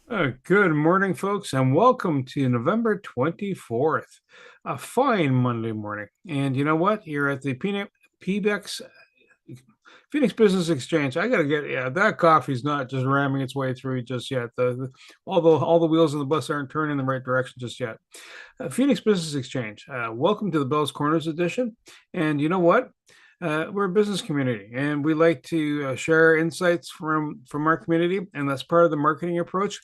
Good morning, folks, and welcome to November 24th, a fine Monday morning. And you know what? You're at the PBEX Phoenix Business Exchange. I gotta get that coffee's not just ramming its way through just yet. All the wheels on the bus aren't turning in the right direction just yet. Phoenix Business Exchange. Welcome to the Bell's Corners edition. And you know what? We're a business community, and we like to share insights from our community, and that's part of the marketing approach.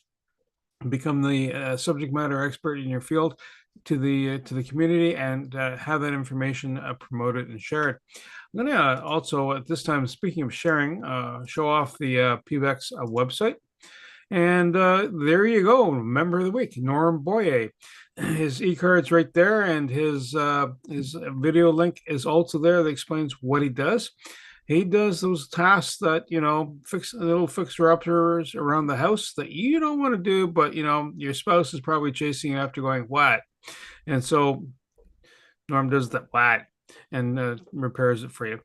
Become the subject matter expert in your field to the community, and have that information promoted and shared. I'm going to also at this time, speaking of sharing, show off the PBEX website. And there you go, member of the week, Norm Boye. His e-cards right there, and his video link is also there that explains what he does. He does those tasks that fix little fixer-uppers around the house that you don't want to do, but your spouse is probably chasing you after, going what? And so Norm does that what and repairs it for you.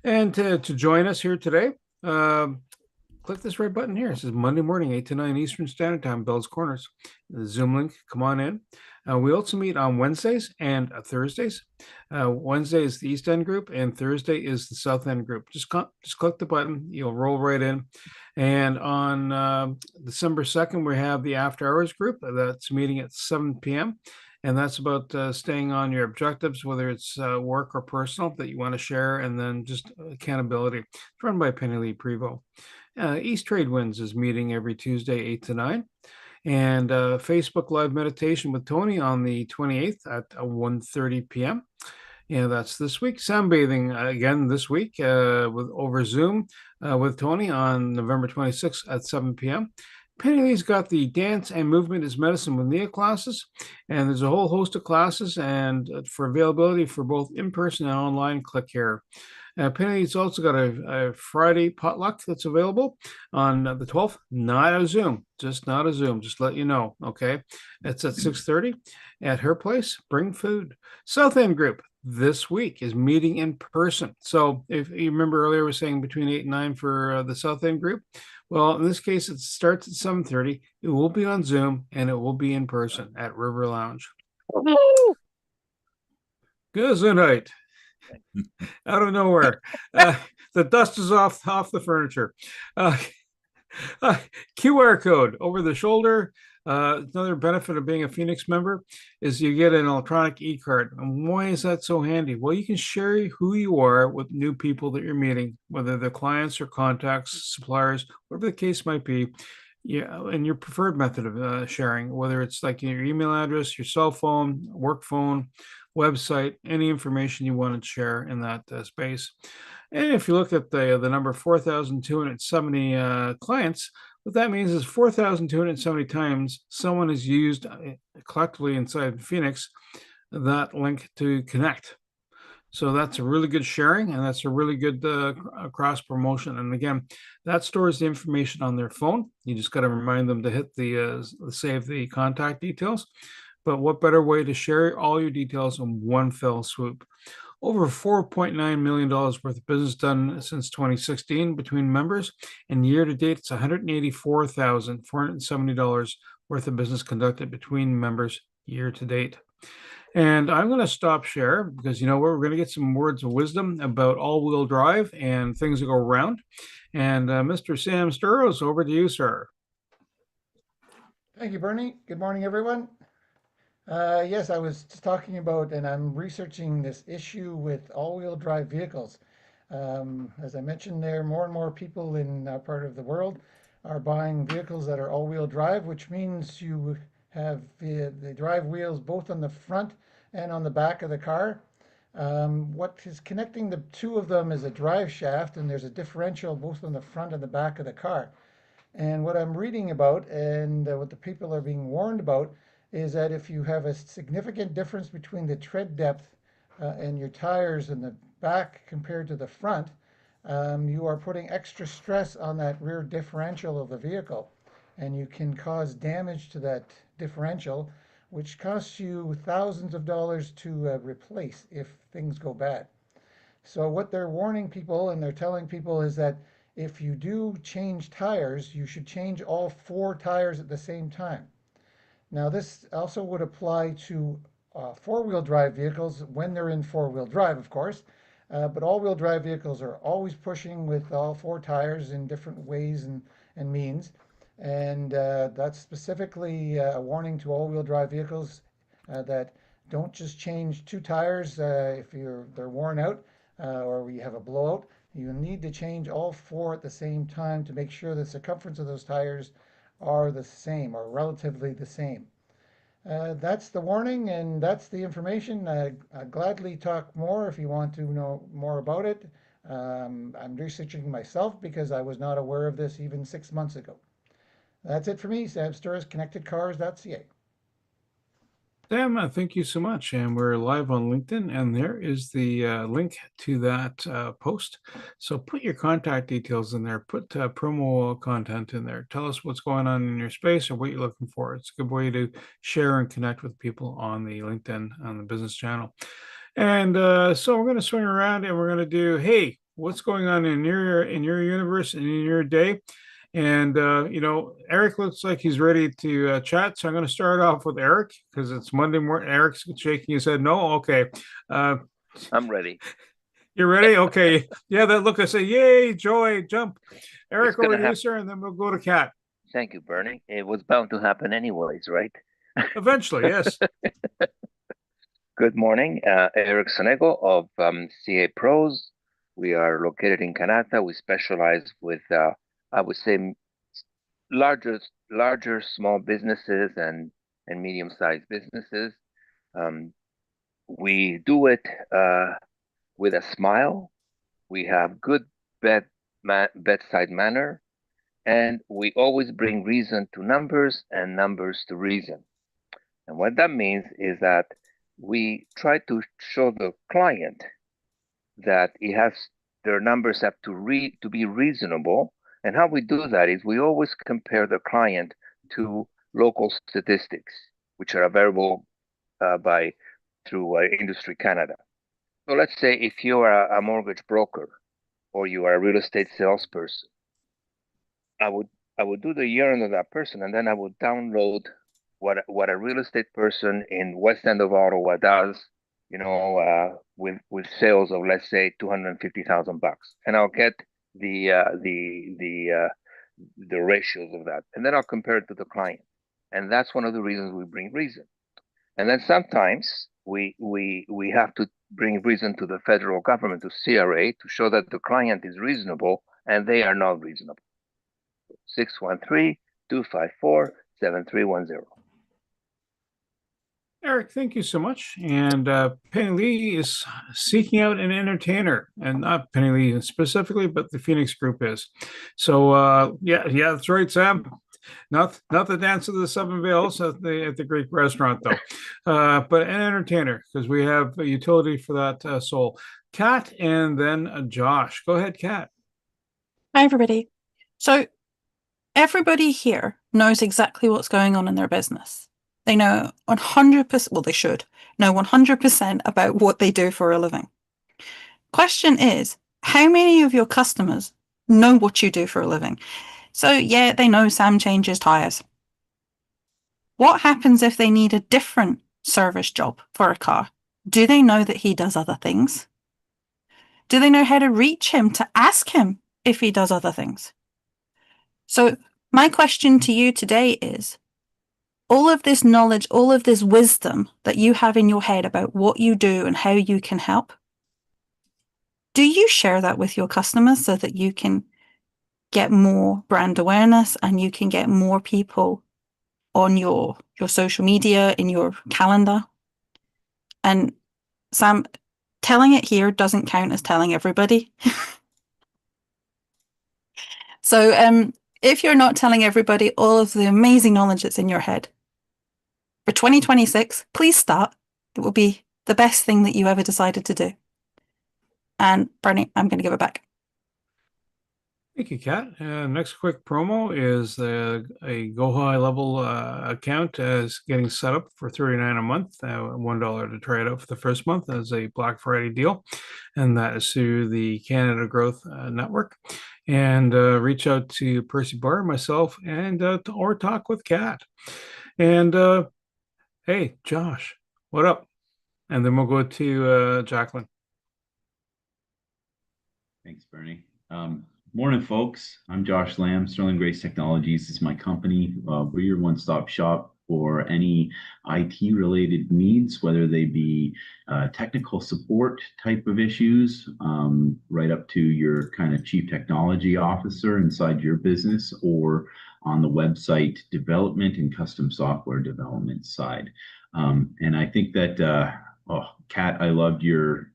And to join us here today, uh, click this red button here. It says Monday morning, 8 to 9 Eastern Standard Time, Bell's Corners. The Zoom link, come on in. We also meet on Wednesdays and Thursdays. Wednesday is the East End group, and Thursday is the South End group. Just click the button, you'll roll right in. And on December 2nd, we have the After Hours group that's meeting at 7 p.m. And that's about staying on your objectives, whether it's work or personal, that you want to share, and then just accountability. It's run by Penny Lee Prevost. East Trade Winds is meeting every Tuesday, 8 to 9. And Facebook Live Meditation with Tony on the 28th at 1:30 p.m. And that's this week. Sunbathing again this week with over Zoom with Tony on November 26th at 7 p.m. Penny Lee's got the Dance and Movement is Medicine with Nia classes, and there's a whole host of classes. And for availability for both in-person and online, click here. Penny's also got a Friday potluck that's available on the 12th. Not a Zoom, just let you know. Okay, it's at 6:30 at her place. Bring food. South End Group this week is meeting in person. So if you remember earlier, we were saying between 8 and 9 for the South End Group. Well, in this case, it starts at 7:30. It will be on Zoom, and it will be in person at River Lounge. Gesundheit. Out of nowhere. The dust is off the furniture. Uh, QR code over the shoulder. Another benefit of being a Phoenix member is you get an electronic e-card. And why is that so handy? Well, you can share who you are with new people that you're meeting, whether they're clients or contacts, suppliers, whatever the case might be. Yeah, and your preferred method of sharing, whether it's like your email address, your cell phone, work phone, website, any information you want to share in that space. And if you look at the number 4,270 clients, what that means is 4,270 times someone has used collectively inside Phoenix that link to connect. So that's a really good sharing, and that's a really good cross promotion. And again, that stores the information on their phone. You just got to remind them to hit the save the contact details. But what better way to share all your details in one fell swoop? Over $4.9 million worth of business done since 2016 between members, and year to date, it's $184,470 worth of business conducted between members year to date. And I'm going to stop share because you know what? We're going to get some words of wisdom about all-wheel drive and things that go around. And Mr. Sam Sturros, over to you, sir. Thank you, Bernie. Good morning, everyone. Yes, I was just talking about, and I'm researching this issue with all-wheel drive vehicles. As I mentioned there, more and more people in our part of the world are buying vehicles that are all-wheel drive, which means you have the drive wheels both on the front and on the back of the car. What is connecting the two of them is a drive shaft, and there's a differential both on the front and the back of the car. And what I'm reading about and what the people are being warned about is that if you have a significant difference between the tread depth and your tires in the back compared to the front, you are putting extra stress on that rear differential of the vehicle. And you can cause damage to that differential, which costs you thousands of dollars to replace if things go bad. So what they're warning people and they're telling people is that if you do change tires, you should change all four tires at the same time. Now, this also would apply to four-wheel drive vehicles when they're in four-wheel drive, of course. But all-wheel drive vehicles are always pushing with all four tires in different ways and means. And that's specifically a warning to all-wheel drive vehicles that don't just change two tires if they're worn out or you have a blowout. You need to change all four at the same time to make sure the circumference of those tires are the same or relatively the same. That's the warning and that's the information. I'd gladly talk more if you want to know more about it. I'm researching myself because I was not aware of this even 6 months ago. That's it for me. Sam Sturris, ConnectedCars.ca. Sam, thank you so much. And we're live on LinkedIn, and there is the link to that post. So put your contact details in there, put promo content in there. Tell us what's going on in your space or what you're looking for. It's a good way to share and connect with people on the LinkedIn, on the business channel. And so we're going to swing around and we're going to do, hey, what's going on in your universe and in your day? And Eric looks like he's ready to chat. So I'm going to start off with Eric because it's Monday morning. Eric's shaking his head. No, okay. I'm ready. You're ready? Okay. Yeah, that look. I say, yay, joy, jump. Eric, over to you, happen. sir, and then we'll go to Kat. Thank you, Bernie. It was bound to happen anyways, right? Eventually, yes. Good morning. Eric Sonego of CA Pros. We are located in Canada. We specialize with, I would say, larger small businesses and medium-sized businesses. We do it with a smile. We have good bedside manner, and we always bring reason to numbers and numbers to reason. And what that means is that we try to show the client that their numbers have to be reasonable. And how we do that is we always compare the client to local statistics, which are available through Industry Canada. So let's say if you are a mortgage broker or you are a real estate salesperson, I would do the year end of that person, and then I would download what a real estate person in West End of Ottawa does, with sales of, let's say, $250,000, and I'll get the ratios of that, and then I'll compare it to the client, and that's one of the reasons we bring reason. And then sometimes we have to bring reason to the federal government, to CRA, to show that the client is reasonable and they are not reasonable. 613-254-7310. Eric, thank you so much. And Penny Lee is seeking out an entertainer, and not Penny Lee specifically, but the Phoenix Group is. So yeah, that's right, Sam. Not the Dance of the Seven Veils at the Greek restaurant, though, but an entertainer, because we have a utility for that soul. Kat, and then Josh. Go ahead, Kat. Hi, everybody. So everybody here knows exactly what's going on in their business. They know 100%, well, they should know 100% about what they do for a living. Question is, how many of your customers know what you do for a living? So yeah, they know Sam changes tires. What happens if they need a different service job for a car? Do they know that he does other things? Do they know how to reach him to ask him if he does other things? So my question to you today is, all of this knowledge, all of this wisdom that you have in your head about what you do and how you can help, do you share that with your customers so that you can get more brand awareness and you can get more people on your social media, in your calendar? And Sam, telling it here doesn't count as telling everybody. So if you're not telling everybody all of the amazing knowledge that's in your head, for 2026, please start. It will be the best thing that you ever decided to do. And Bernie, I'm going to give it back. Thank you, Kat. Next quick promo is a Go High Level account is getting set up for $39 a month, $1 to try it out for the first month as a Black Friday deal, and that is through the Canada Growth Network. and reach out to Percy Barr, myself, and or talk with Kat. And hey, Josh, what up? And then we'll go to Jacqueline. Thanks, Bernie. Morning, folks. I'm Josh Lamb. Sterling Grace Technologies is my company. We're your one-stop shop for any IT-related needs, whether they be technical support type of issues, right up to your kind of chief technology officer inside your business, or on the website development and custom software development side. And I think that, Kat, I loved your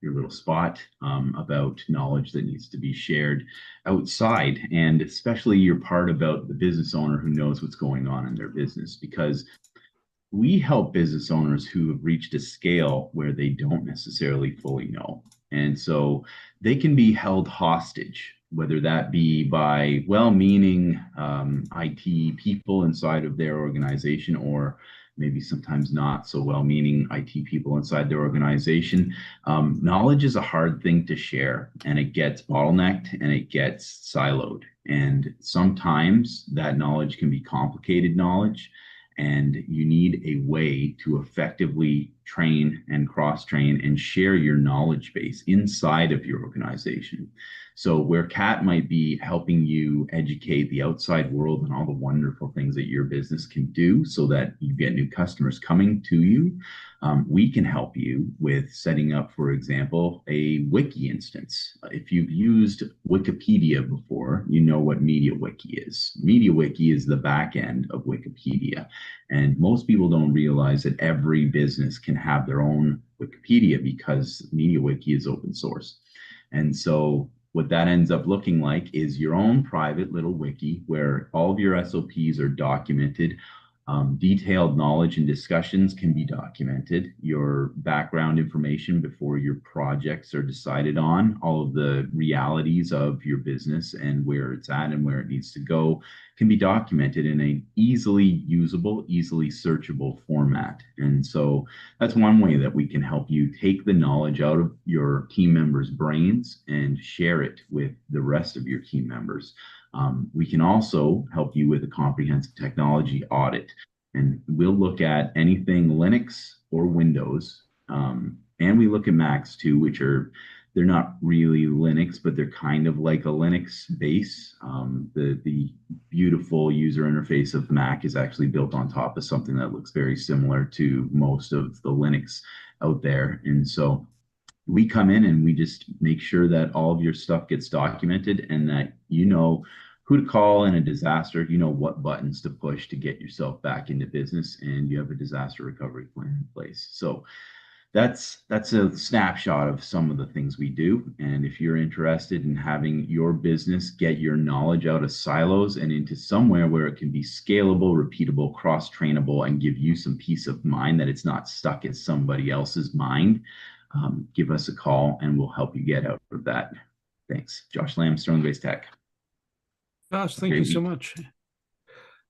little spot about knowledge that needs to be shared outside, and especially your part about the business owner who knows what's going on in their business, because we help business owners who have reached a scale where they don't necessarily fully know. And so they can be held hostage, whether that be by well-meaning IT people inside of their organization, or maybe sometimes not so well-meaning IT people inside their organization. Knowledge is a hard thing to share, and it gets bottlenecked and it gets siloed. And sometimes that knowledge can be complicated knowledge, and you need a way to effectively train and cross-train and share your knowledge base inside of your organization. So where Kat might be helping you educate the outside world and all the wonderful things that your business can do so that you get new customers coming to you, we can help you with setting up, for example, a wiki instance. If you've used Wikipedia before, you know what MediaWiki is. MediaWiki is the back end of Wikipedia. And most people don't realize that every business can have their own Wikipedia because MediaWiki is open source. And so what that ends up looking like is your own private little wiki where all of your SOPs are documented. Detailed knowledge and discussions can be documented. Your background information before your projects are decided on, all of the realities of your business and where it's at and where it needs to go can be documented in an easily usable, easily searchable format. And so that's one way that we can help you take the knowledge out of your team members' brains and share it with the rest of your team members. We can also help you with a comprehensive technology audit, and we'll look at anything Linux or Windows, and we look at Macs too, which they're not really Linux, but they're kind of like a Linux base. The beautiful user interface of Mac is actually built on top of something that looks very similar to most of the Linux out there, and so we come in and we just make sure that all of your stuff gets documented and that you know who to call in a disaster, you know what buttons to push to get yourself back into business, and you have a disaster recovery plan in place. So that's a snapshot of some of the things we do. And if you're interested in having your business get your knowledge out of silos and into somewhere where it can be scalable, repeatable, cross-trainable, and give you some peace of mind that it's not stuck in somebody else's mind, give us a call and we'll help you get out of that. Thanks. Josh Lamb, Sterling Grace Tech. Josh, thank you so much.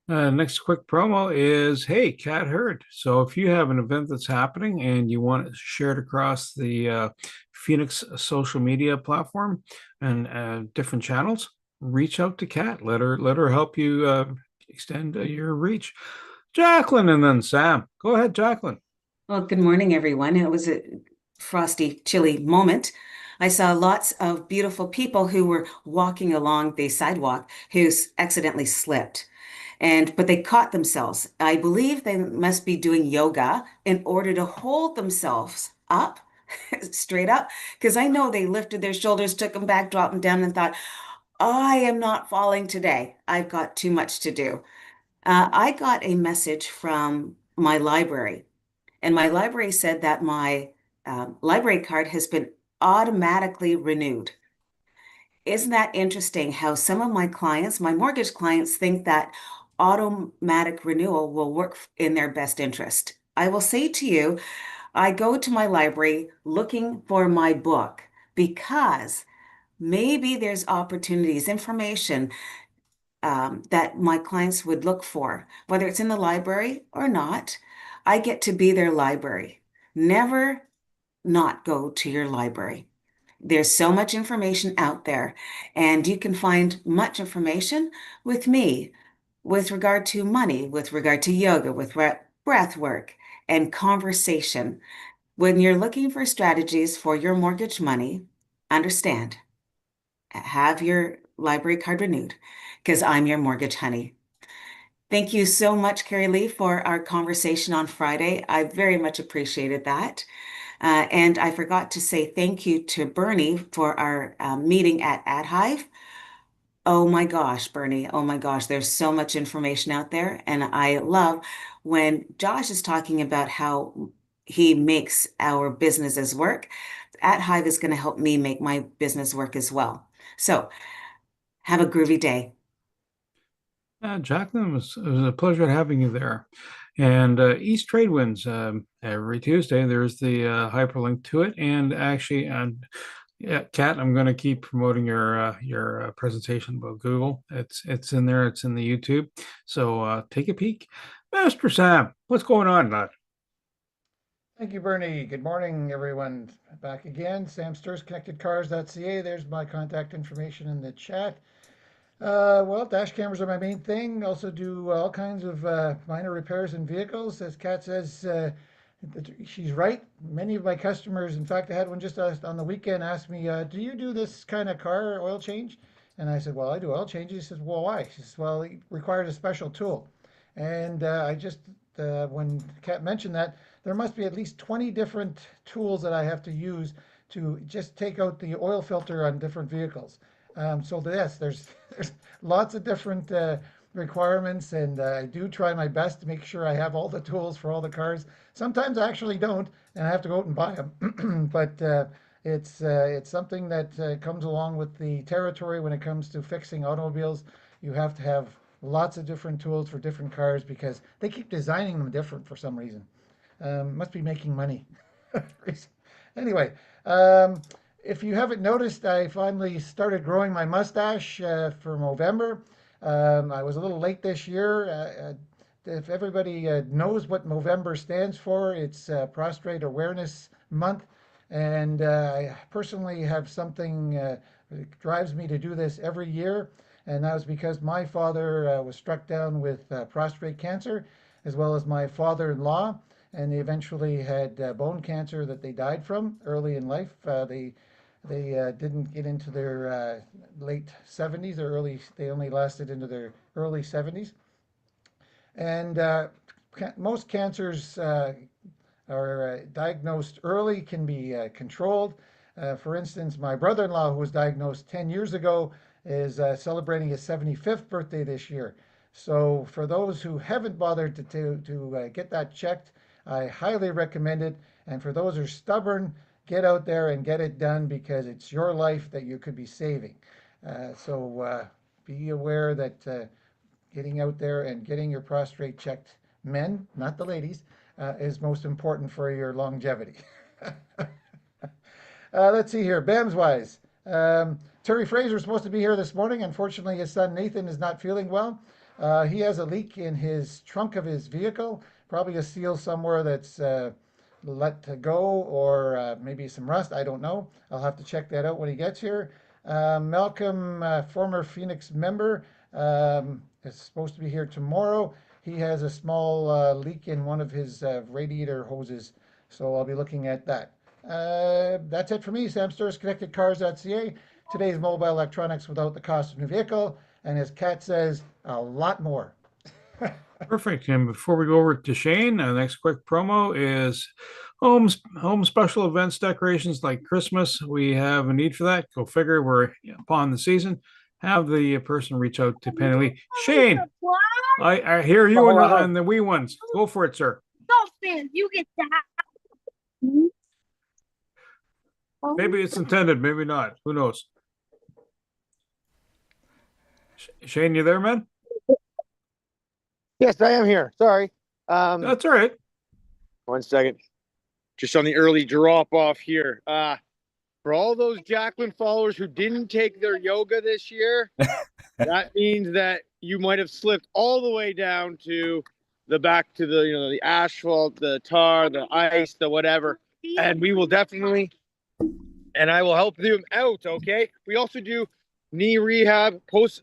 Next quick promo is, hey, Kat Heard. So if you have an event that's happening and you want it shared across the Phoenix social media platform and different channels, reach out to Kat. Let her help you extend your reach. Jacqueline and then Sam. Go ahead, Jacqueline. Well, good morning, everyone. It was a frosty, chilly moment. I saw lots of beautiful people who were walking along the sidewalk who accidentally slipped. But they caught themselves. I believe they must be doing yoga in order to hold themselves up, straight up, because I know they lifted their shoulders, took them back, dropped them down, and thought, I am not falling today. I've got too much to do. I got a message from my library, and my library said that my library card has been automatically renewed. Isn't that interesting how some of my clients, my mortgage clients, think that automatic renewal will work in their best interest? I will say to you, I go to my library looking for my book because maybe there's opportunities, information that my clients would look for, whether it's in the library or not. I get to be their library. Never not go to your library. There's so much information out there, and you can find much information with me with regard to money, with regard to yoga, with breath work and conversation. When you're looking for strategies for your mortgage money, understand, have your library card renewed because I'm your mortgage honey. Thank you so much, Carrie Lee, for our conversation on Friday. I very much appreciated that. And I forgot to say thank you to Bernie for our meeting at AdHive. Oh my gosh, Bernie. Oh my gosh, there's so much information out there. And I love when Josh is talking about how he makes our businesses work. AdHive is going to help me make my business work as well. So have a groovy day. Jacqueline, it was a pleasure having you there. And East Trade Winds, every Tuesday, there's the hyperlink to it. And actually, yeah, Kat, I'm going to keep promoting your presentation about Google. It's in there. It's in the YouTube. So take a peek. Master Sam, what's going on, lad? Thank you, Bernie. Good morning, everyone. Back again. Sam Sturs, connectedcars.ca. There's my contact information in the chat. Well, dash cameras are my main thing. Also do all kinds of minor repairs in vehicles. As Kat says, she's right. Many of my customers, in fact, I had one just on the weekend, asked me, do you do this kind of car oil change? And I said, well, I do oil changes. He says, well, why? She says, well, it requires a special tool. And when Kat mentioned that, there must be at least 20 different tools that I have to use to just take out the oil filter on different vehicles. So yes, there's lots of different requirements, and I do try my best to make sure I have all the tools for all the cars. Sometimes I actually don't, and I have to go out and buy them. But it's something that comes along with the territory when it comes to fixing automobiles. You have to have lots of different tools for different cars because they keep designing them different for some reason. Must be making money. Anyway, if you haven't noticed, I finally started growing my mustache for November. I was a little late this year. If everybody knows what November stands for, it's Prostrate Awareness Month. And I personally have something that drives me to do this every year. And that was because my father was struck down with prostate cancer, as well as my father-in-law. And they eventually had bone cancer that they died from early in life. They didn't get into their late 70s or early, they only lasted into their early 70s. And most cancers are diagnosed early, can be controlled. For instance, my brother-in-law, who was diagnosed 10 years ago, is celebrating his 75th birthday this year. So for those who haven't bothered to get that checked, I highly recommend it. And for those who are stubborn, get out there and get it done because it's your life that you could be saving. So be aware that getting out there and getting your prostate checked, men, not the ladies, is most important for your longevity. Let's see here, BAMS wise. Terry Fraser is supposed to be here this morning. Unfortunately, his son Nathan is not feeling well. He has a leak in his trunk of his vehicle, probably a seal somewhere that's let go, or maybe some rust. I don't know. I'll have to check that out when he gets here. Malcolm, former Phoenix member, is supposed to be here tomorrow. He has a small leak in one of his radiator hoses, so I'll be looking at that. That's it for me. Sam Sturs, connectedcars.ca. Today's mobile electronics without the cost of a new vehicle, and as Kat says, a lot more. Perfect. And before we go over to Shane, the next quick promo is home special events decorations like Christmas. We have a need for that. Go figure. We're upon the season. Have the person reach out to Penny Lee. Shane, I hear you on the wee ones. Go for it, sir. Dolphin, you get that. Maybe it's intended, maybe not. Who knows? Shane, you there, man? Yes, I am here. Sorry. That's all right. 1 second. Just on the early drop off here. For all those Jacqueline followers who didn't take their yoga this year, that means that you might have slipped all the way down to the back to the, the asphalt, the tar, the ice, the whatever. And we will definitely and I will help them out. Okay. We also do knee rehab, post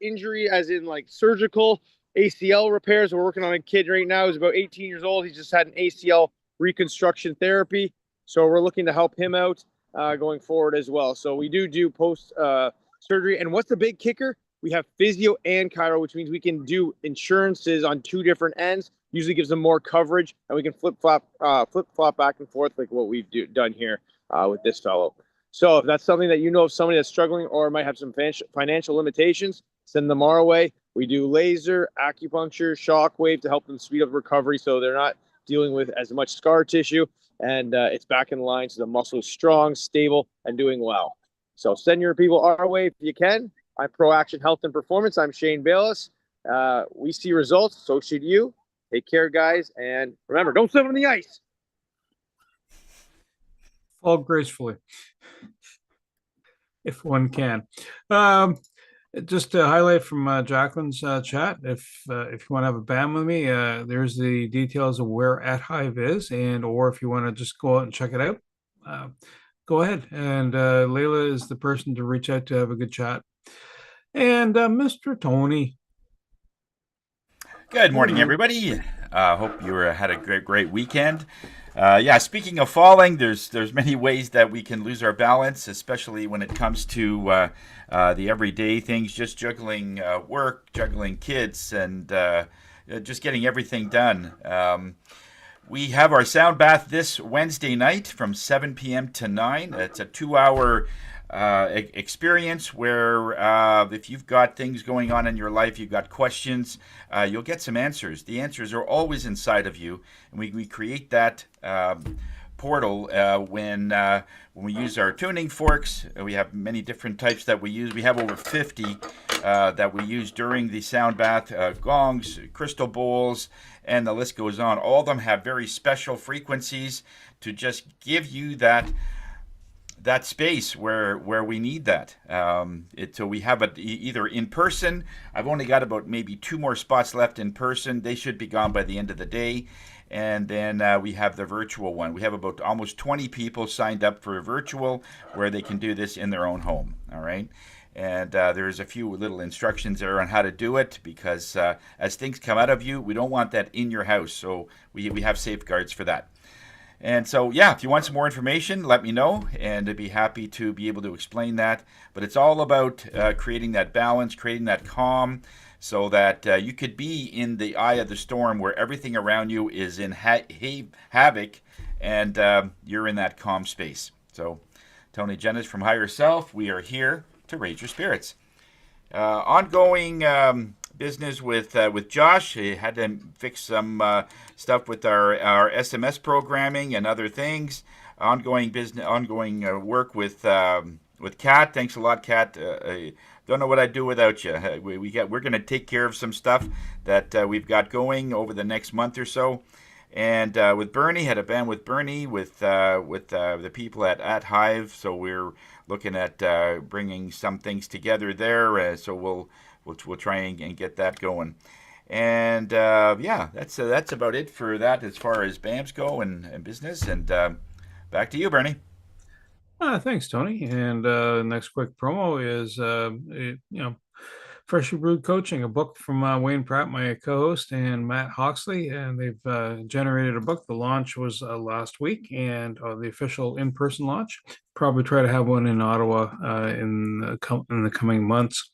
injury, as in like surgical ACL repairs. We're working on a kid right now who's about 18 years old. He's just had an ACL reconstruction therapy. So we're looking to help him out going forward as well. So we do post surgery. And what's the big kicker? We have physio and chiro, which means we can do insurances on two different ends. Usually gives them more coverage, and we can flip flop back and forth like what we've done here with this fellow. So if that's something that you know of somebody that's struggling or might have some financial limitations, send them our way. We do laser, acupuncture, shockwave to help them speed up recovery so they're not dealing with as much scar tissue, and it's back in line so the muscle is strong, stable, and doing well. So send your people our way if you can. I'm Pro Action Health and Performance. I'm Shane Bayless. We see results, so should you. Take care, guys, and remember, don't slip on the ice. Fall gracefully, if one can. Just to highlight from Jacqueline's chat, if you want to have a band with me, there's the details of where At Hive is, and or if you want to just go out and check it out, go ahead. And Layla is the person to reach out to have a good chat. And Mr. Tony. Good morning, everybody. Hope you had a great weekend. Yeah, speaking of falling, there's many ways that we can lose our balance, especially when it comes to the everyday things, just juggling work, juggling kids, and just getting everything done. We have our sound bath this Wednesday night from 7 p.m. to 9. It's a 2-hour experience where if you've got things going on in your life, you've got questions, you'll get some answers. The answers are always inside of you, and we create that portal when we use our tuning forks. We have many different types that we use. We have over 50 that we use during the sound bath, gongs, crystal bowls, and the list goes on. All of them have very special frequencies to just give you that space where we need that. So we have it either in person. I've only got about maybe 2 more spots left in person. They should be gone by the end of the day. And then we have the virtual one. We have about almost 20 people signed up for a virtual where they can do this in their own home. All right. And there's a few little instructions there on how to do it, because as things come out of you, we don't want that in your house. So we have safeguards for that. And so, yeah, if you want some more information, let me know, and I'd be happy to be able to explain that. But it's all about creating that balance, creating that calm, so that you could be in the eye of the storm where everything around you is in havoc, and you're in that calm space. So, Tony Jennis from Higher Self, we are here to raise your spirits. Ongoing business with Josh. He had to fix some stuff with our SMS programming and other things. Ongoing work with Kat. Thanks a lot, Kat. I don't know what I'd do without you. We're going to take care of some stuff that we've got going over the next month or so. And with Bernie, had a band with Bernie with the people at Hive. So we're looking at bringing some things together there. So we'll try and get that going. And yeah, that's about it for that as far as BAMs go and business. And back to you, Bernie. Thanks, Tony. And next quick promo is Freshly Brewed Coaching, a book from Wayne Pratt, my co-host, and Matt Hawksley, and they've generated a book. The launch was last week, and the official in-person launch. Probably try to have one in Ottawa in the coming months.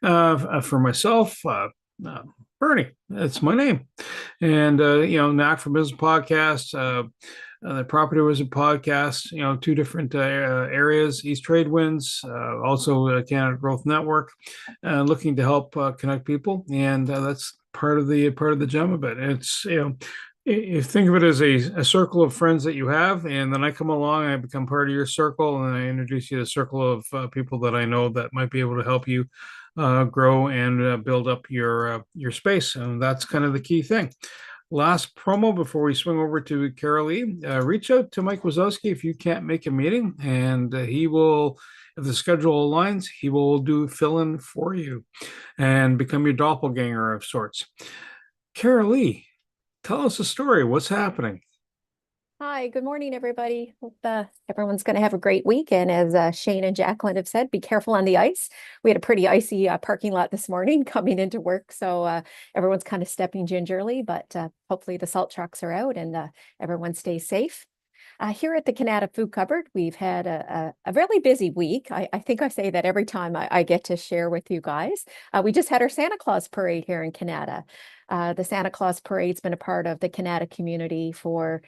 For myself, Bernie, that's my name, and Knack for Business podcast. The Property Wizard podcast, 2 different areas, East Trade Winds, also Canada Growth Network, looking to help connect people. And that's part of the gem of it. It's, you think of it as a circle of friends that you have, and then I come along, I become part of your circle, and I introduce you to a circle of people that I know that might be able to help you grow and build up your space. And that's kind of the key thing. Last promo before we swing over to Carol Lee. Reach out to Mike Wazowski if you can't make a meeting, and he will, if the schedule aligns, he will do fill-in for you and become your doppelganger of sorts. Carol Lee, tell us a story. What's happening? Hi, good morning, everybody. Hope everyone's going to have a great week. And as Shane and Jacqueline have said, be careful on the ice. We had a pretty icy parking lot this morning coming into work, so everyone's kind of stepping gingerly, but hopefully the salt trucks are out and everyone stays safe. Here at the Canada Food Cupboard, we've had a really busy week. I think I say that every time I get to share with you guys. We just had our Santa Claus parade here in Canada. The Santa Claus parade's been a part of the Canada community for,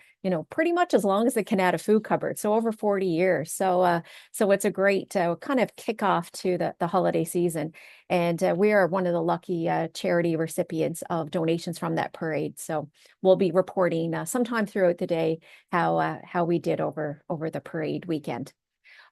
pretty much as long as the Canada Food Cupboard, so over 40 years. So it's a great kind of kickoff to the holiday season. And we are one of the lucky charity recipients of donations from that parade. So we'll be reporting sometime throughout the day how we did over the parade weekend.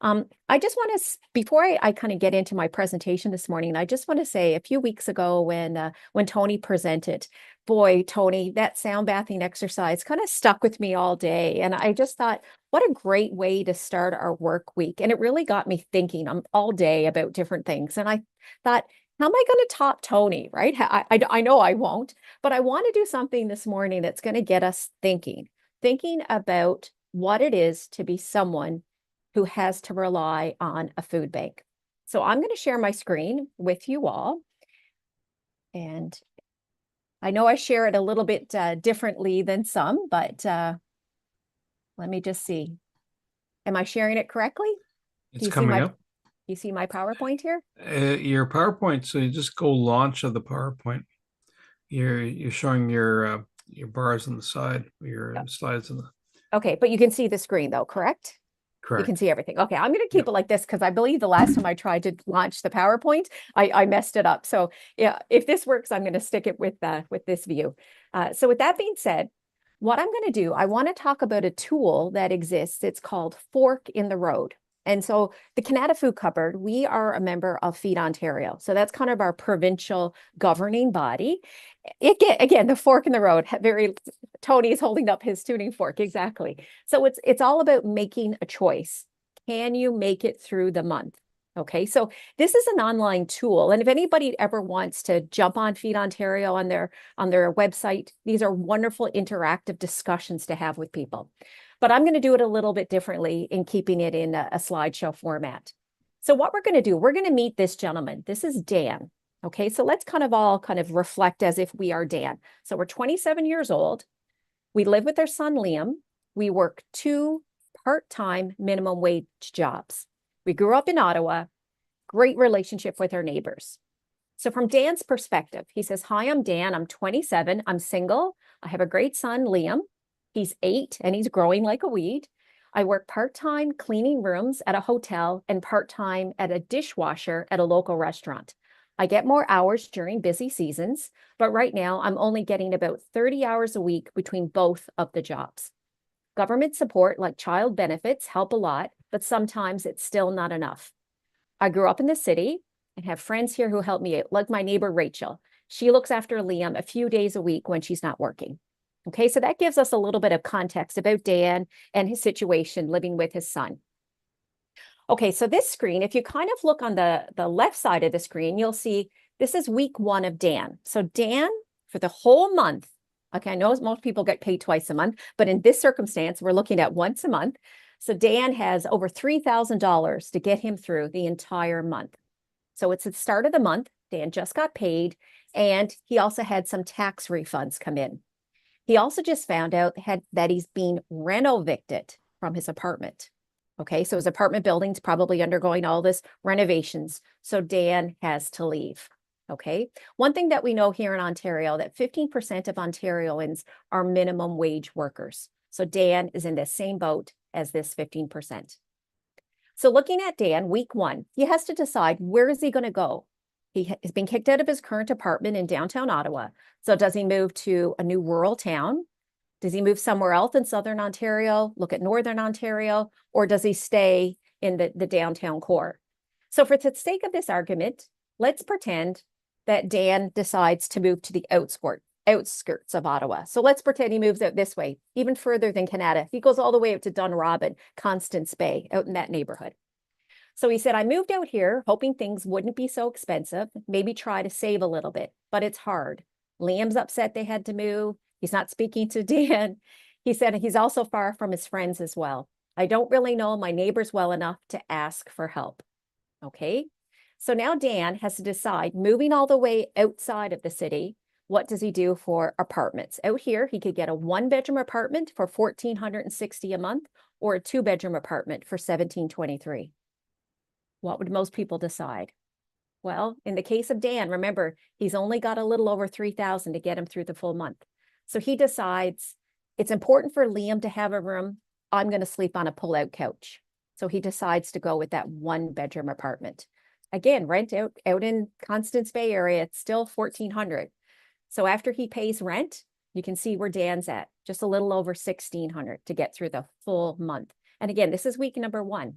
I just want to, before I kind of get into my presentation this morning, I just want to say a few weeks ago when Tony presented, boy, Tony, that sound bathing exercise kind of stuck with me all day. And I just thought, what a great way to start our work week. And it really got me thinking all day about different things. And I thought, how am I going to top Tony, right? I know I won't, but I want to do something this morning that's going to get us thinking about what it is to be someone who has to rely on a food bank. So I'm going to share my screen with you all. And I know I share it a little bit differently than some, but let me just see. Am I sharing it correctly? It's coming up. You see my PowerPoint here? Your PowerPoint, so you just go launch of the PowerPoint. You're showing your bars on the side, your slides on the. Okay, but you can see the screen though, correct? Correct. You can see everything. Okay, I'm going to keep it like this because I believe the last time I tried to launch the PowerPoint, I messed it up. So yeah, if this works, I'm going to stick it with this view. So with that being said, what I'm going to do, I want to talk about a tool that exists. It's called Fork in the Road. And so the Canada Food Cupboard, we are a member of Feed Ontario. So that's kind of our provincial governing body. Again, the fork in the road, Tony's holding up his tuning fork, exactly. So it's all about making a choice. Can you make it through the month? Okay, so this is an online tool. And if anybody ever wants to jump on Feed Ontario on their website, these are wonderful interactive discussions to have with people. But I'm going to do it a little bit differently in keeping it in a slideshow format. So what we're going to do, we're going to meet this gentleman. This is Dan. Okay, so let's all reflect as if we are Dan. So we're 27 years old. We live with our son, Liam. We work 2 part-time minimum wage jobs. We grew up in Ottawa, great relationship with our neighbors. So from Dan's perspective, he says, hi, I'm Dan. I'm 27. I'm single. I have a great son, Liam. He's 8 and he's growing like a weed. I work part-time cleaning rooms at a hotel and part-time at a dishwasher at a local restaurant. I get more hours during busy seasons, but right now I'm only getting about 30 hours a week between both of the jobs. Government support like child benefits help a lot, but sometimes it's still not enough. I grew up in the city and have friends here who help me out, like my neighbor Rachel. She looks after Liam a few days a week when she's not working. Okay, so that gives us a little bit of context about Dan and his situation living with his son. Okay, so this screen, if you kind of look on the left side of the screen, you'll see this is week 1 of Dan. So Dan, for the whole month, okay, I know most people get paid twice a month, but in this circumstance, we're looking at once a month. So Dan has over $3,000 to get him through the entire month. So it's at the start of the month. Dan just got paid, and he also had some tax refunds come in. He also just found out that he's being reno-evicted from his apartment. Okay, so his apartment building's probably undergoing all this renovations. So Dan has to leave. Okay, one thing that we know here in Ontario, that 15% of Ontarians are minimum wage workers. So Dan is in the same boat as this 15%. So looking at Dan, week 1, he has to decide where is he going to go. He has been kicked out of his current apartment in downtown Ottawa. So does he move to a new rural town? Does he move somewhere else in Southern Ontario, look at Northern Ontario, or does he stay in the downtown core? So for the sake of this argument, let's pretend that Dan decides to move to the outskirts of Ottawa. So let's pretend he moves out this way, even further than Canada. He goes all the way out to Dunrobin, Constance Bay, out in that neighborhood. So he said, I moved out here hoping things wouldn't be so expensive, maybe try to save a little bit, but it's hard. Liam's upset they had to move. He's not speaking to Dan. He said he's also far from his friends as well. I don't really know my neighbors well enough to ask for help. Okay. So now Dan has to decide, moving all the way outside of the city, what does he do for apartments? Out here, he could get a 1-bedroom apartment for $1,460 a month or a 2-bedroom apartment for $1,723. What would most people decide? Well, in the case of Dan, remember, he's only got a little over $3,000 to get him through the full month. So he decides it's important for Liam to have a room. I'm going to sleep on a pull-out couch. So he decides to go with that 1-bedroom apartment. Again, rent out in Constance Bay area, it's still $1,400. So after he pays rent, you can see where Dan's at, just a little over $1,600 to get through the full month. And again, this is week number 1.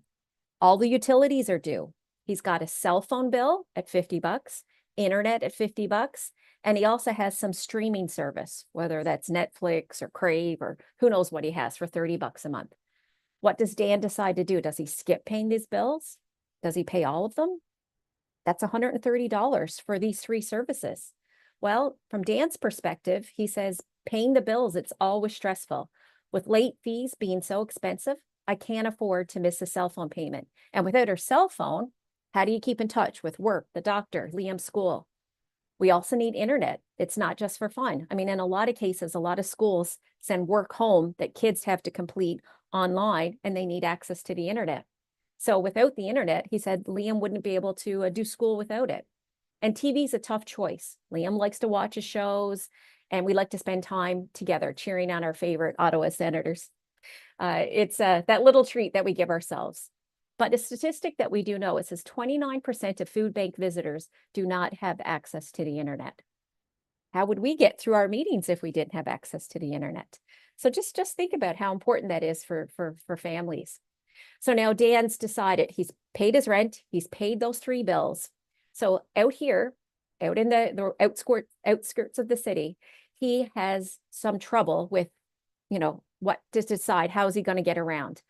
All the utilities are due. He's got a cell phone bill at $50, internet at $50, and he also has some streaming service, whether that's Netflix or Crave or who knows what he has for $30 a month. What does Dan decide to do? Does he skip paying these bills? Does he pay all of them? That's $130 for these 3 services. Well, from Dan's perspective, he says, paying the bills, it's always stressful. With late fees being so expensive, I can't afford to miss a cell phone payment. And without her cell phone, how do you keep in touch with work, the doctor, Liam's school? We also need internet. It's not just for fun. I mean, in a lot of cases, a lot of schools send work home that kids have to complete online and they need access to the internet. So without the internet, he said Liam wouldn't be able to do school without it. And TV is a tough choice. Liam likes to watch his shows and we like to spend time together cheering on our favorite Ottawa Senators. It's that little treat that we give ourselves. But a statistic that we do know, it says 29% of food bank visitors do not have access to the internet. How would we get through our meetings if we didn't have access to the internet? So just think about how important that is for families. So now Dan's decided he's paid his rent, he's paid those 3 bills. So out here, out in the outskirts of the city, he has some trouble with, what to decide, how is he going to get around?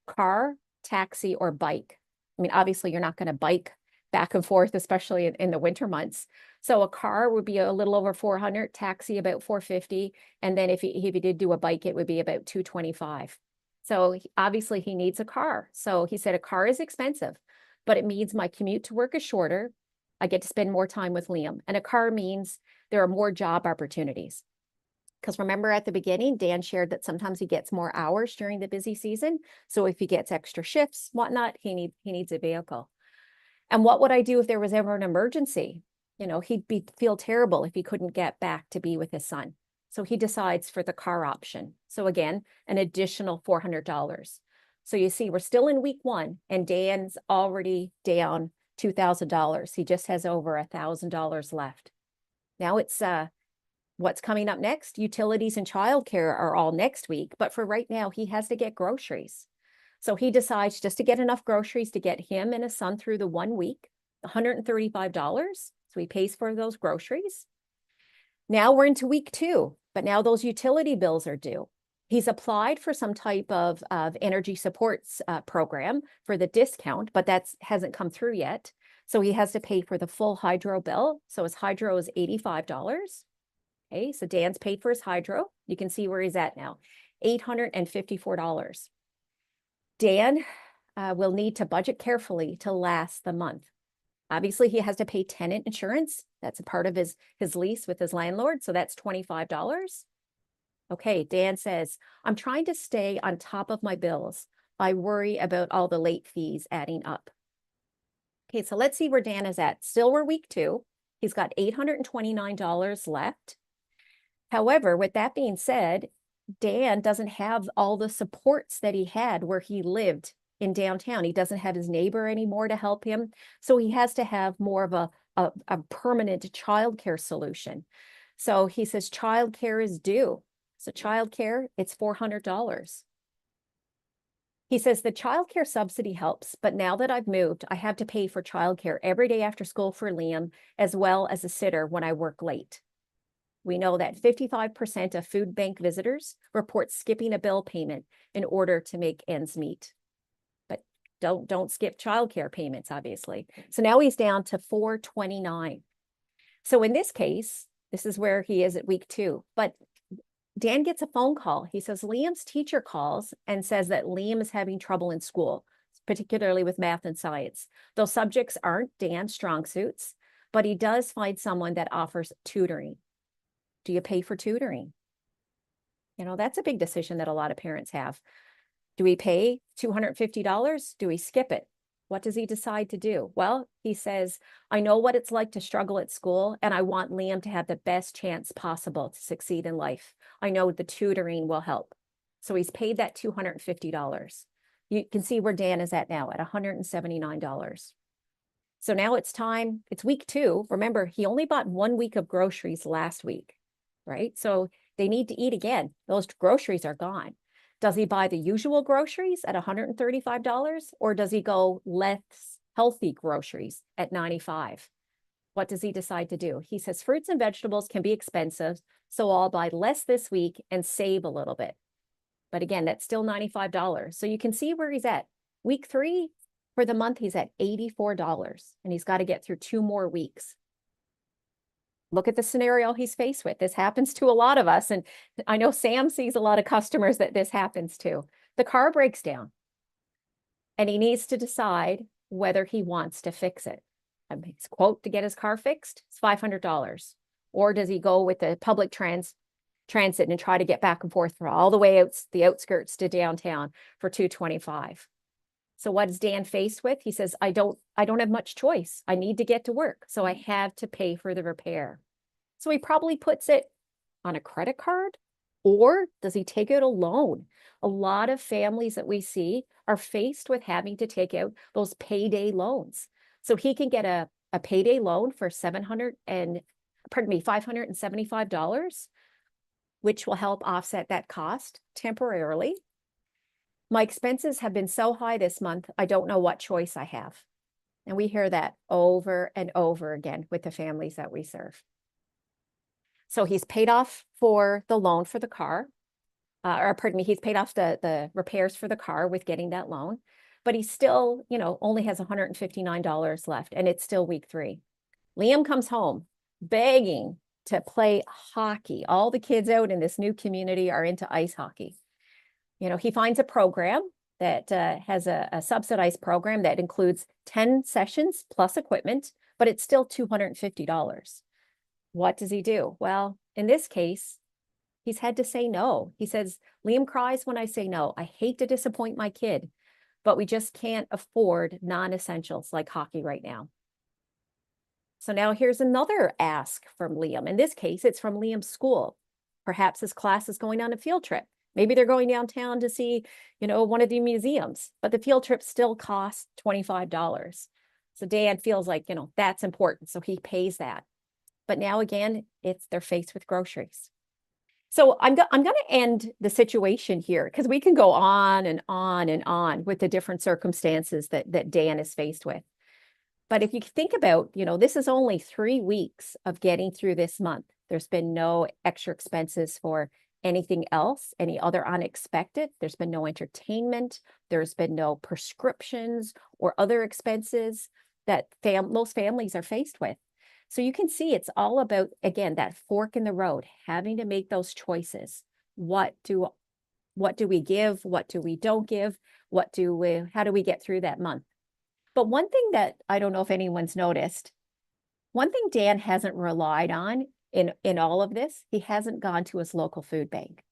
Car, taxi, or bike? I mean, obviously you're not going to bike back and forth, especially in the winter months. So a car would be a little over $400, taxi about $450, and then if he did do a bike, it would be about $225. So obviously he needs a car. So he said a car is expensive, but it means my commute to work is shorter. I get to spend more time with Liam, and a car means there are more job opportunities. Because remember at the beginning, Dan shared that sometimes he gets more hours during the busy season. So if he gets extra shifts, whatnot, he needs a vehicle. And what would I do if there was ever an emergency? He'd feel terrible if he couldn't get back to be with his son. So he decides for the car option. So again, an additional $400. So you see, we're still in week 1 and Dan's already down $2,000. He just has over $1,000 left. Now it's what's coming up next? Utilities and childcare are all next week, but for right now, he has to get groceries. So he decides just to get enough groceries to get him and his son through the 1 week, $135. So he pays for those groceries. Now we're into week 2, but now those utility bills are due. He's applied for some type of energy supports program for the discount, but that hasn't come through yet. So he has to pay for the full hydro bill. So his hydro is $85. Okay, so Dan's paid for his hydro. You can see where he's at now, $854. Dan will need to budget carefully to last the month. Obviously, he has to pay tenant insurance. That's a part of his lease with his landlord. So that's $25. Okay, Dan says, I'm trying to stay on top of my bills. I worry about all the late fees adding up. Okay, so let's see where Dan is at. Still, we're week 2. He's got $829 left. However, with that being said, Dan doesn't have all the supports that he had where he lived in downtown. He doesn't have his neighbor anymore to help him. So he has to have more of a permanent childcare solution. So he says childcare is due. So childcare, it's $400. He says the childcare subsidy helps, but now that I've moved, I have to pay for childcare every day after school for Liam, as well as a sitter when I work late. We know that 55% of food bank visitors report skipping a bill payment in order to make ends meet. But don't skip childcare payments, obviously. So now he's down to $429. So in this case, this is where he is at week 2. But Dan gets a phone call. He says Liam's teacher calls and says that Liam is having trouble in school, particularly with math and science. Those subjects aren't Dan's strong suits, but he does find someone that offers tutoring. Do you pay for tutoring? You know, that's a big decision that a lot of parents have. Do we pay $250? Do we skip it? What does he decide to do? Well, he says, I know what it's like to struggle at school, and I want Liam to have the best chance possible to succeed in life. I know the tutoring will help. So he's paid that $250. You can see where Dan is at now, at $179. So now it's time, it's week 2. Remember, he only bought 1 week of groceries last week, right? So they need to eat again. Those groceries are gone. Does he buy the usual groceries at $135, or does he go less healthy groceries at $95? What does he decide to do? He says fruits and vegetables can be expensive, so I'll buy less this week and save a little bit. But again, that's still $95. So you can see where he's at. Week 3 for the month, he's at $84, and he's got to get through 2 more weeks. Look at the scenario he's faced with. This happens to a lot of us. And I know Sam sees a lot of customers that this happens to. The car breaks down and he needs to decide whether he wants to fix it. His quote to get his car fixed is $500. Or does he go with the public transit and try to get back and forth for all the way out the outskirts to downtown for $225? So what is Dan faced with? He says, I don't have much choice. I need to get to work, so I have to pay for the repair. So he probably puts it on a credit card, or does he take out a loan? A lot of families that we see are faced with having to take out those payday loans. So he can get a payday loan for $575, which will help offset that cost temporarily. My expenses have been so high this month, I don't know what choice I have. And we hear that over and over again with the families that we serve. So he's paid off for the loan for the car, he's paid off the repairs for the car with getting that loan, but he still, only has $159 left, and it's still week 3. Liam comes home begging to play hockey. All the kids out in this new community are into ice hockey. He finds a program that has a subsidized program that includes 10 sessions plus equipment, but it's still $250. What does he do? Well, in this case, he's had to say no. He says, Liam cries when I say no. I hate to disappoint my kid, but we just can't afford non-essentials like hockey right now. So now here's another ask from Liam. In this case, it's from Liam's school. Perhaps his class is going on a field trip. Maybe they're going downtown to see, one of the museums, but the field trip still costs $25. So Dan feels like, that's important. So he pays that. But now again, they're faced with groceries. So I'm going to end the situation here, because we can go on and on and on with the different circumstances that Dan is faced with. But if you think about, this is only 3 weeks of getting through this month. There's been no extra expenses for anything else, any other unexpected. There's been no entertainment. There's been no prescriptions or other expenses that most families are faced with. So you can see it's all about, again, that fork in the road, having to make those choices. What do we give? What do we don't give? How do we get through that month? But one thing that I don't know if anyone's noticed, one thing Dan hasn't relied on in all of this, he hasn't gone to his local food bank.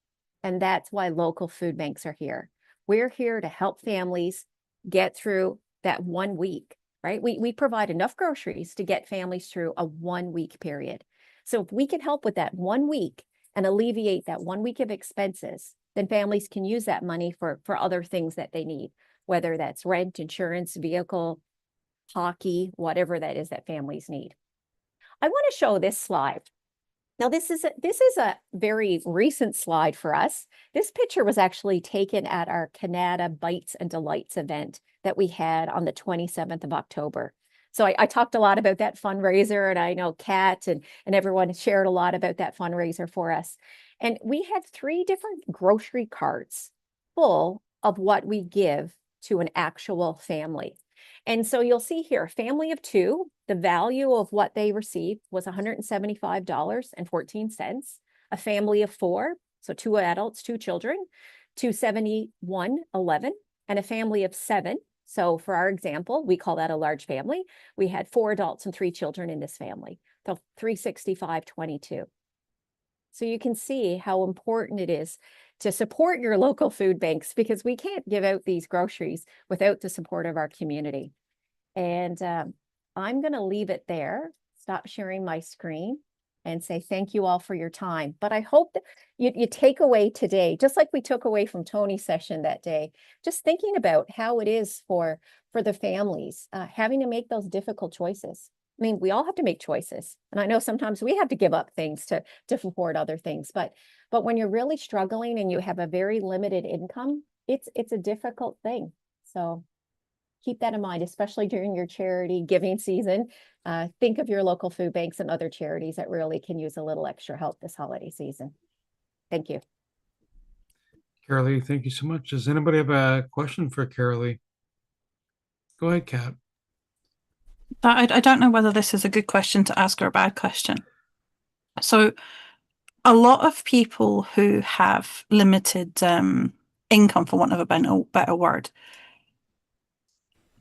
And that's why local food banks are here. We're here to help families get through that 1 week, right? We provide enough groceries to get families through a 1 week period. So if we can help with that 1 week and alleviate that 1 week of expenses, then families can use that money for other things that they need, whether that's rent, insurance, vehicle, hockey, whatever that is that families need. I want to show this slide. Now, this is a very recent slide for us. This picture was actually taken at our Canada Bites and Delights event that we had on the 27th of October. So I talked a lot about that fundraiser, and I know Kat and everyone shared a lot about that fundraiser for us. And we had 3 different grocery carts full of what we give to an actual family. And so you'll see here, a family of 2, the value of what they received was $175.14. A family of 4, So 2 adults, 2 children, 271.11, and a family of 7. So for our example, we call that a large family. We had 4 adults and 3 children in this family. So 365.22. So you can see how important it is to support your local food banks, because we can't give out these groceries without the support of our community. And I'm going to leave it there, stop sharing my screen, and say thank you all for your time. But I hope that you take away today, just like we took away from Tony's session that day, just thinking about how it is for the families having to make those difficult choices. I mean, we all have to make choices. And I know sometimes we have to give up things to support other things. But when you're really struggling and you have a very limited income, it's a difficult thing. So keep that in mind, especially during your charity giving season. Think of your local food banks and other charities that really can use a little extra help this holiday season. Thank you. Carolee, thank you so much. Does anybody have a question for Carolee? Go ahead, Kat. I don't know whether this is a good question to ask or a bad question. So a lot of people who have limited income, for want of a better word,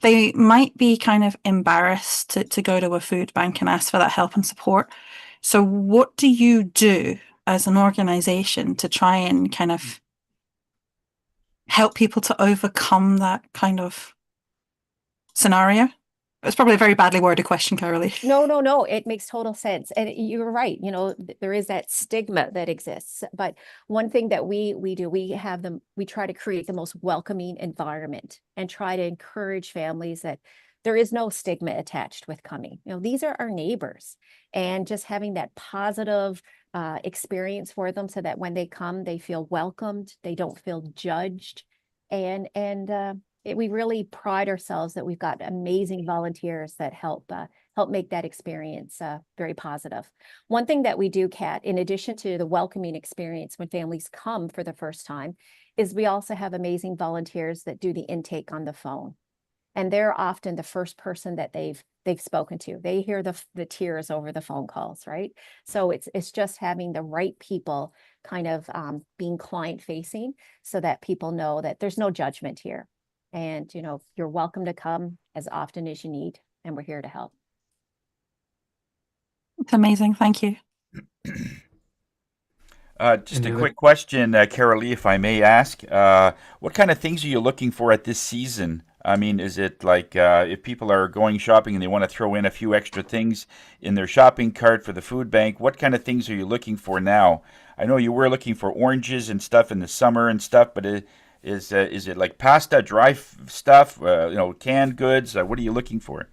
they might be kind of embarrassed to go to a food bank and ask for that help and support. So what do you do as an organization to try and kind of help people to overcome that kind of scenario? It's probably a very badly worded question, Carolee. No, it makes total sense. And you're right. You know, there is that stigma that exists. But one thing that we do, we try to create the most welcoming environment and try to encourage families that there is no stigma attached with coming. You know, these are our neighbors, and just having that positive experience for them so that when they come, they feel welcomed, they don't feel judged. We really pride ourselves that we've got amazing volunteers that help make that experience very positive. One thing that we do, Kat, in addition to the welcoming experience when families come for the first time, is we also have amazing volunteers that do the intake on the phone. And they're often the first person that they've spoken to. They hear the tears over the phone calls, right? So it's just having the right people kind of being client facing so that people know that there's no judgment here. And, you know, you're welcome to come as often as you need, and we're here to help. It's amazing. Thank you. Just a quick question, Carolee, if I may ask. What kind of things are you looking for at this season? I mean, is it like if people are going shopping and they want to throw in a few extra things in their shopping cart for the food bank, what kind of things are you looking for now? I know you were looking for oranges and stuff in the summer and stuff, but is it like pasta, dry stuff, canned goods? What are you looking for?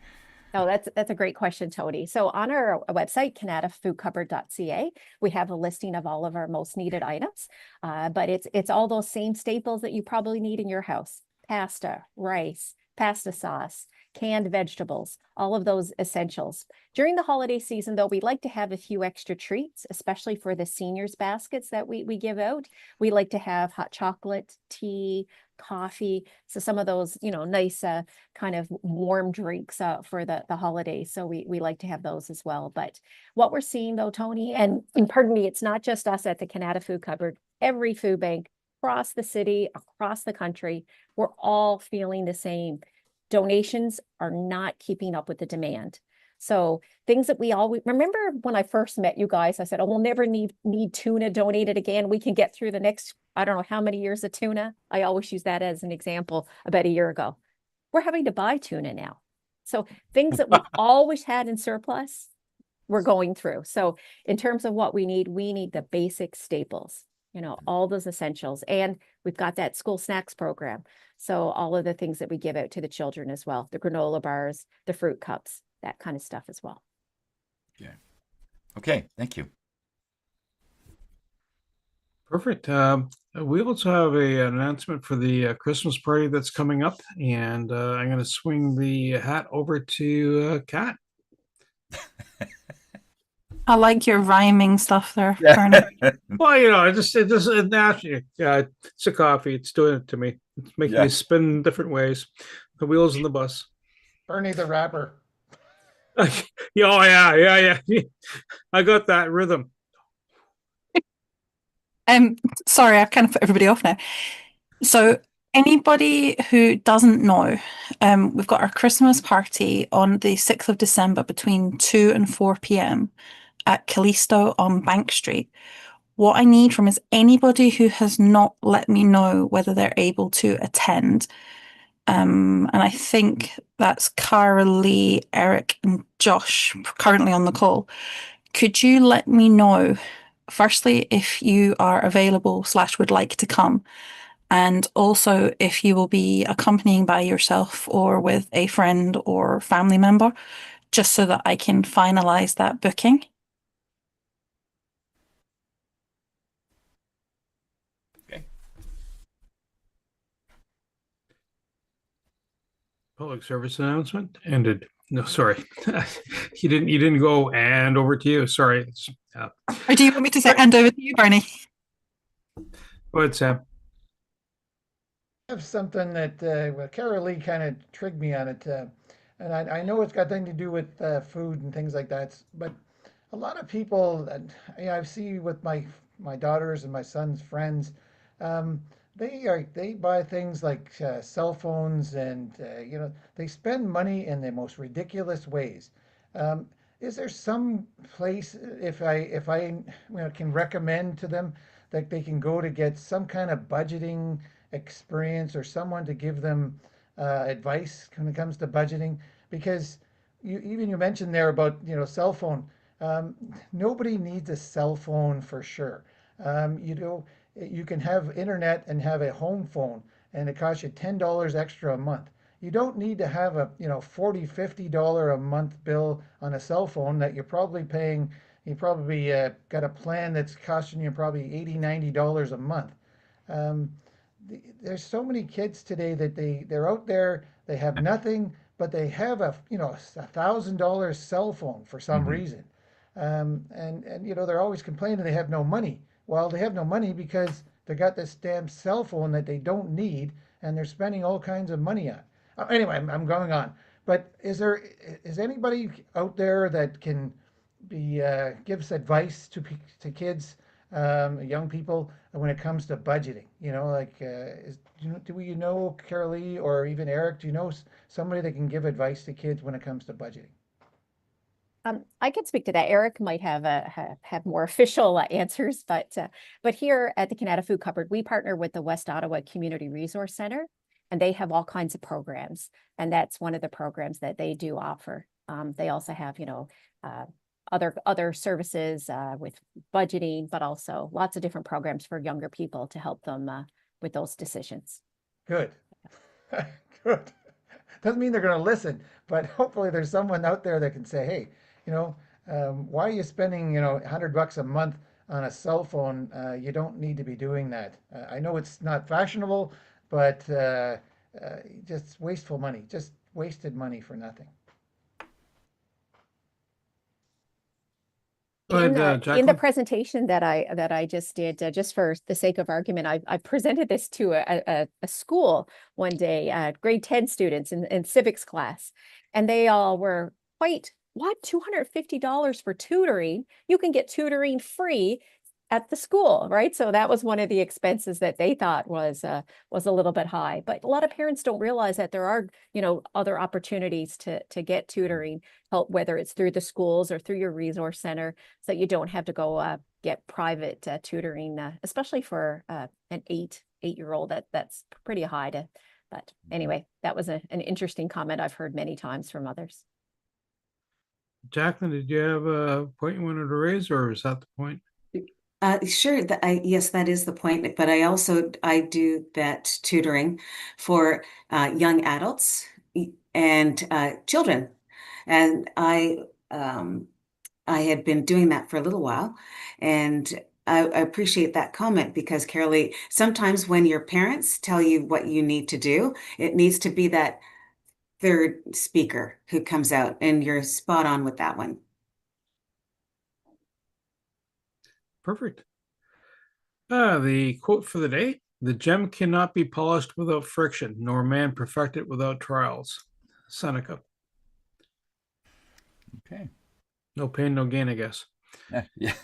Oh, that's a great question, Tony. So on our website, canadafoodcupboard.ca, we have a listing of all of our most needed items. But it's all those same staples that you probably need in your house: pasta, rice, pasta sauce, canned vegetables, all of those essentials. During the holiday season, though, we like to have a few extra treats, especially for the seniors baskets that we give out. We like to have hot chocolate, tea, coffee. So some of those, nice kind of warm drinks for the holidays. So we like to have those as well. But what we're seeing though, Tony, and pardon me, it's not just us at the Canada Food Cupboard, every food bank across the city, across the country, we're all feeling the same. Donations are not keeping up with the demand. So things that we always remember when I first met you guys, I said, oh, we'll never need tuna donated again. We can get through the next, I don't know how many years of tuna. I always use that as an example about a year ago. We're having to buy tuna now. So things that we always had in surplus, we're going through. So in terms of what we need the basic staples, all those essentials. And we've got that school snacks program. So all of the things that we give out to the children as well, the granola bars, the fruit cups, that kind of stuff as well. Yeah. Okay. Thank you. Perfect. We also have an announcement for the Christmas party that's coming up, and I'm going to swing the hat over to Kat. I like your rhyming stuff there, Yeah. Bernie. Well, it just naturally. Yeah, it's a coffee. It's doing it to me. It's making me spin different ways. The wheels on the bus. Bernie the rapper. Yeah. I got that rhythm. Sorry, I've kind of put everybody off now. So anybody who doesn't know, we've got our Christmas party on the 6th of December between 2 and 4 p.m. at Callisto on Bank Street. What I need from is anybody who has not let me know whether they're able to attend. And I think that's Carly, Eric, and Josh currently on the call. Could you let me know, firstly, if you are available / would like to come, and also if you will be accompanying by yourself or with a friend or family member, just so that I can finalize that booking? Okay. Public service announcement ended. No, sorry. You didn't go, and over to you. Sorry. Or do you want me to say hand over to you, Bernie? Go ahead, Sam. I have something that well, Carol Lee kind of trigged me on it, and I know it's got nothing to do with food and things like that, but a lot of people, I see with my daughters and my son's friends, um, they buy things like cell phones, and they spend money in the most ridiculous ways. Um, is there some place if I can recommend to them that they can go to get some kind of budgeting experience, or someone to give them advice when it comes to budgeting? Because you mentioned there about cell phone. Um, Nobody needs a cell phone for sure. You can have internet and have a home phone, and it costs you $10 extra a month. You don't need to have a $40, $50 a month bill on a cell phone that you're probably paying. You probably got a plan that's costing you probably $80, $90 a month. Um, there's so many kids today that they're out there, they have nothing, but they have $1,000 cell phone for some reason. And they're always complaining they have no money. Well, they have no money because they got this damn cell phone that they don't need, and they're spending all kinds of money on. Anyway, I'm going on. But is anybody out there that can gives advice to kids, young people, when it comes to budgeting? Do you know, Carolee, or even Eric? Do you know somebody that can give advice to kids when it comes to budgeting? I can speak to that. Eric might have more official answers, but here at the Canada Food Cupboard, we partner with the West Ottawa Community Resource Center, and they have all kinds of programs, and that's one of the programs that they do offer. They also have, other services with budgeting, but also lots of different programs for younger people to help them with those decisions. Good. Good. Doesn't mean they're going to listen, but hopefully there's someone out there that can say, hey, why are you spending, $100 a month on a cell phone? You don't need to be doing that. I know it's not fashionable, but just wasteful money, just wasted money for nothing. Go ahead, In the Jacqueline. presentation that I just did, just for the sake of argument, I presented this to a school one day, grade 10 students in civics class, and they all were quite, what, $250 for tutoring? You can get tutoring free at the school, right? So that was one of the expenses that they thought was a little bit high. But a lot of parents don't realize that there are, other opportunities to get tutoring help, whether it's through the schools or through your resource center, so that you don't have to go get private tutoring, especially for an eight-year-old. That's pretty high to. But anyway, that was an interesting comment I've heard many times from others. Jacqueline, did you have a point you wanted to raise, or is that the point? Sure. Yes, that is the point. But I do that tutoring for young adults and children, and I had been doing that for a little while, and I appreciate that comment, because Carolee, sometimes when your parents tell you what you need to do, it needs to be that third speaker who comes out, and you're spot on with that one. Perfect. The quote for the day: "The gem cannot be polished without friction, nor man perfect it without trials." Seneca. Okay. No pain, no gain, I guess. Yeah.